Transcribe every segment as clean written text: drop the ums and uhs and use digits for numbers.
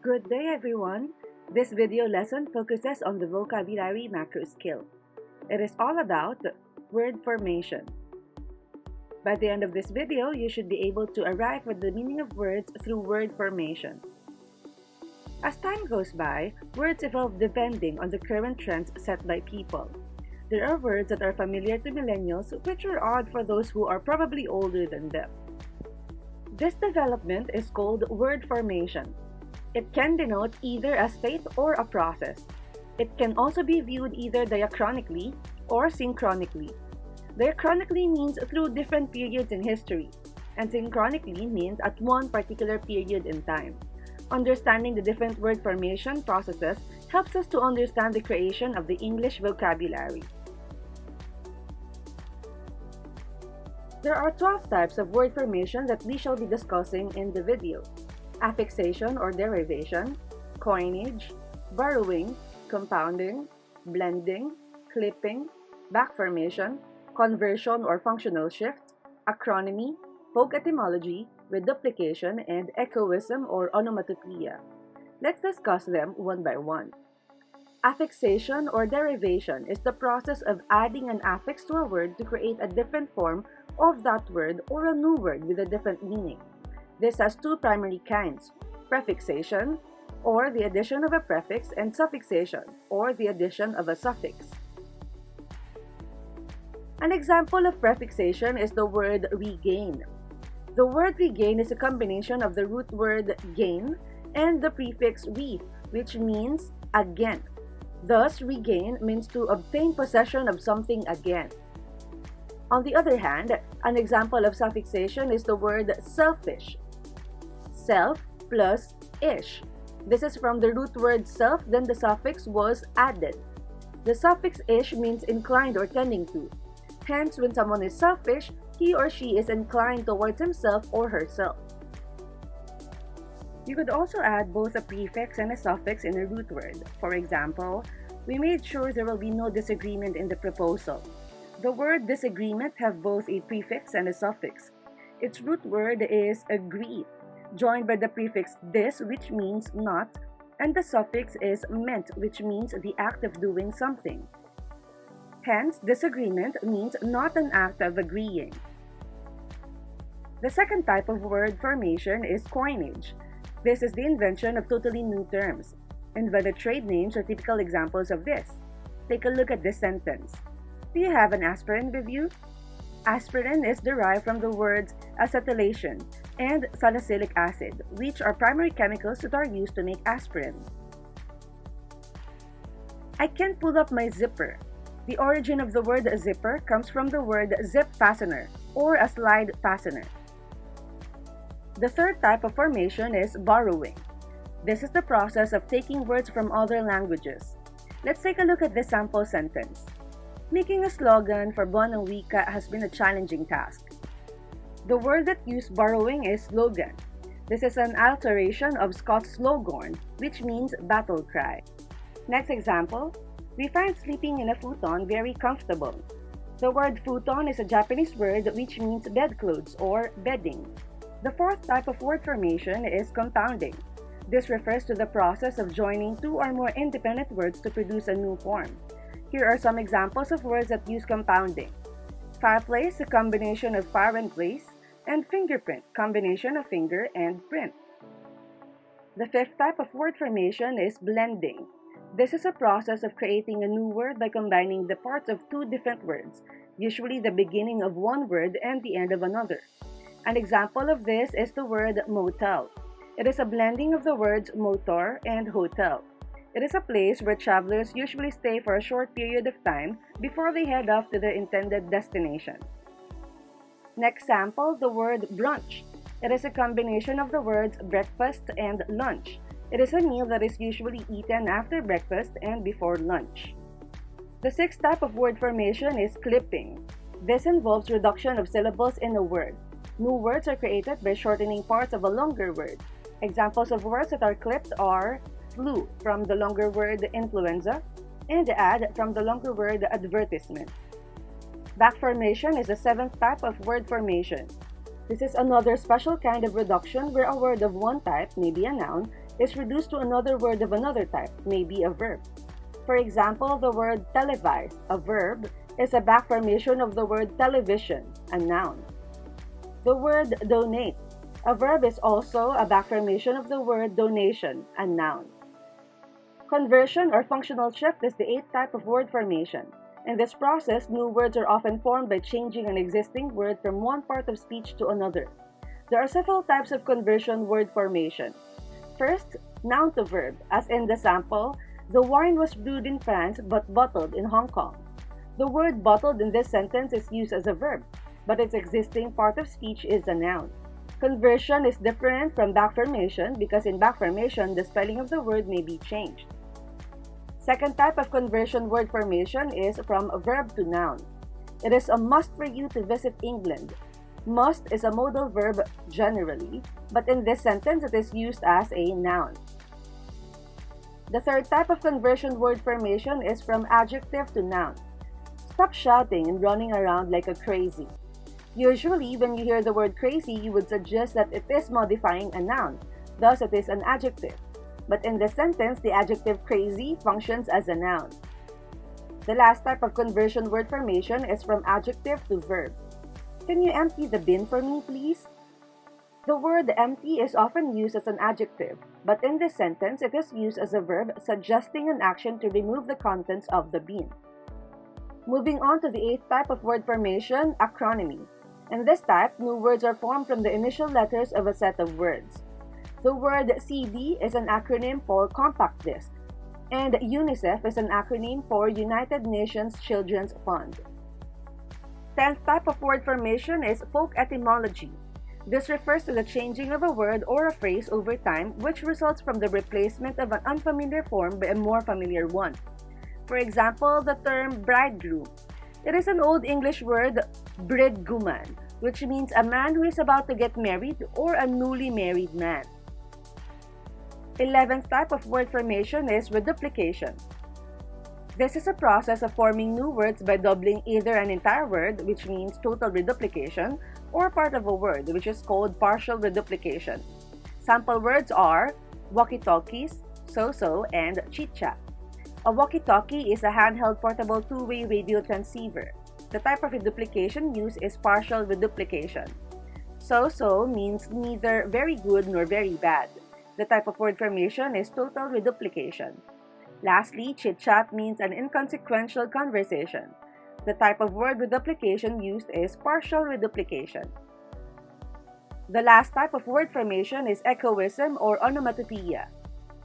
Good day, everyone. This video lesson focuses on the vocabulary macro skill. It is all about word formation. By the end of this video, you should be able to arrive at the meaning of words through word formation. As time goes by, words evolve depending on the current trends set by people. There are words that are familiar to millennials which are odd for those who are probably older than them. This development is called word formation. It can denote either a state or a process. It can also be viewed either diachronically or synchronically. Diachronically means through different periods in history, and synchronically means at one particular period in time. Understanding the different word formation processes helps us to understand the creation of the English vocabulary. There are 12 types of word formation that we shall be discussing in the video: affixation or derivation, coinage, borrowing, compounding, blending, clipping, back formation, conversion or functional shift, acronymy, folk etymology, reduplication, and echoism or onomatopoeia. Let's discuss them one by one. Affixation or derivation is the process of adding an affix to a word to create a different form of that word or a new word with a different meaning. This has two primary kinds: prefixation, or the addition of a prefix, and suffixation, or the addition of a suffix. An example of prefixation is the word regain. The word regain is a combination of the root word gain and the prefix re, which means again. Thus, regain means to obtain possession of something again. On the other hand, an example of suffixation is the word selfish. Self plus ish. This is from the root word self, then the suffix was added. The suffix ish means inclined or tending to. Hence, when someone is selfish, he or she is inclined towards himself or herself. You could also add both a prefix and a suffix in a root word. For example, we made sure there will be no disagreement in the proposal. The word disagreement have both a prefix and a suffix. Its root word is agree, joined by the prefix dis, which means not, and the suffix is ment, which means the act of doing something. Hence, disagreement means not an act of agreeing. The second type of word formation is coinage. This is the invention of totally new terms. Invented trade names are typical examples of this. Take a look at this sentence. Do you have an aspirin with you? Aspirin is derived from the words acetylation and salicylic acid, which are primary chemicals that are used to make aspirin. I can't pull up my zipper. The origin of the word zipper comes from the word zip fastener or a slide fastener. The third type of formation is borrowing. This is the process of taking words from other languages. Let's take a look at this sample sentence. Making a slogan for Buwan ng Wika has been a challenging task. The word that used borrowing is slogan. This is an alteration of Scots slogorn, which means battle cry. Next example, we find sleeping in a futon very comfortable. The word futon is a Japanese word which means bedclothes or bedding. The fourth type of word formation is compounding. This refers to the process of joining two or more independent words to produce a new form. Here are some examples of words that use compounding. Fireplace, a combination of fire and place, and fingerprint, combination of finger and print. The fifth type of word formation is blending. This is a process of creating a new word by combining the parts of two different words, usually the beginning of one word and the end of another. An example of this is the word motel. It is a blending of the words motor and hotel. It is a place where travelers usually stay for a short period of time before they head off to their intended destination. Next sample, the word brunch. It is a combination of the words breakfast and lunch. It is a meal that is usually eaten after breakfast and before lunch. The sixth type of word formation is clipping. This involves reduction of syllables in a word. New words are created by shortening parts of a longer word. Examples of words that are clipped are flu from the longer word influenza and ad from the longer word advertisement. Back formation is the seventh type of word formation. This is another special kind of reduction where a word of one type, maybe a noun, is reduced to another word of another type, maybe a verb. For example, the word televise, a verb, is a back formation of the word television, a noun. The word donate, a verb, is also a back formation of the word donation, a noun. Conversion or functional shift is the eighth type of word formation. In this process, new words are often formed by changing an existing word from one part of speech to another. There are several types of conversion word formation. First, noun to verb, as in the sample, the wine was brewed in France but bottled in Hong Kong. The word bottled in this sentence is used as a verb, but its existing part of speech is a noun. Conversion is different from back formation because in back formation, the spelling of the word may be changed. Second type of conversion word formation is from verb to noun. It is a must for you to visit England. Must is a modal verb generally, but in this sentence it is used as a noun. The third type of conversion word formation is from adjective to noun. Stop shouting and running around like a crazy. Usually, when you hear the word crazy, you would suggest that it is modifying a noun, thus it is an adjective. But in this sentence, the adjective crazy functions as a noun. The last type of conversion word formation is from adjective to verb. Can you empty the bin for me, please? The word empty is often used as an adjective, but in this sentence, it is used as a verb suggesting an action to remove the contents of the bin. Moving on to the eighth type of word formation, acronymy. In this type, new words are formed from the initial letters of a set of words. The word CD is an acronym for Compact Disc, and UNICEF is an acronym for United Nations Children's Fund. 10th type of word formation is folk etymology. This refers to the changing of a word or a phrase over time, which results from the replacement of an unfamiliar form by a more familiar one. For example, the term bridegroom. It is an Old English word, bridguman, which means a man who is about to get married or a newly married man. 11th type of word formation is reduplication. This is a process of forming new words by doubling either an entire word, which means total reduplication, or part of a word, which is called partial reduplication. Sample words are walkie-talkies, so-so, and chit-chat. A walkie-talkie is a handheld portable two-way radio transceiver. The type of reduplication used is partial reduplication. So-so means neither very good nor very bad. The type of word formation is total reduplication. Lastly, chit-chat means an inconsequential conversation. The type of word reduplication used is partial reduplication. The last type of word formation is echoism or onomatopoeia.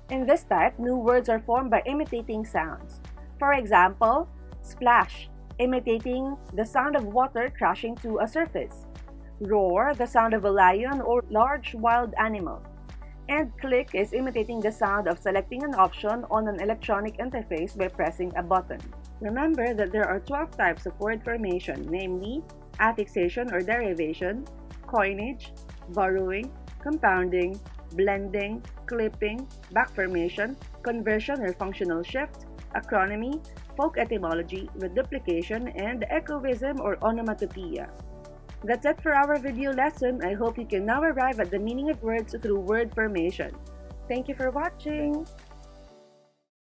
In this type, new words are formed by imitating sounds. For example, splash, imitating the sound of water crashing to a surface. Roar, the sound of a lion or large wild animal. And click is imitating the sound of selecting an option on an electronic interface by pressing a button. Remember that there are 12 types of word formation, namely affixation or derivation, coinage, borrowing, compounding, blending, clipping, back formation, conversion or functional shift, acronymy, folk etymology, reduplication, and echoism or onomatopoeia. That's it for our video lesson. I hope you can now arrive at the meaning of words through word formation. Thank you for watching!